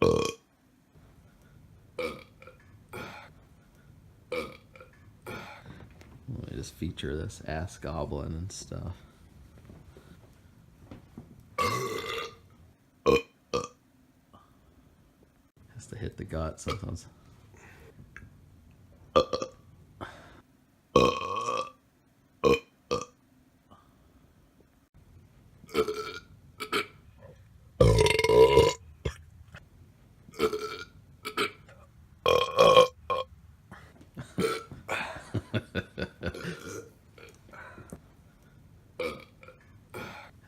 Let me just feature this ass goblin and stuff. Has to hit the gut sometimes.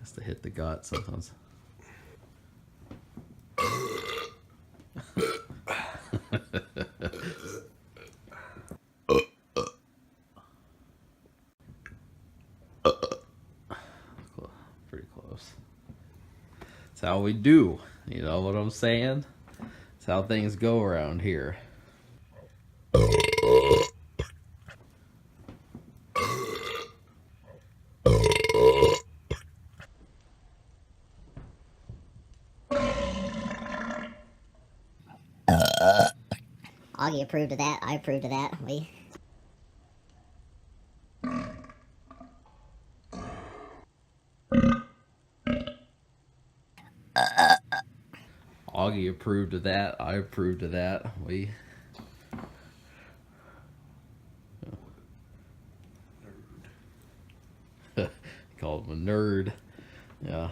Has to hit the gut sometimes. Pretty close. That's how we do. You know what I'm saying? That's how things go around here. Augie approved of that. I approved of that. Augie approved of that. I approved of that. Called him a nerd. Yeah.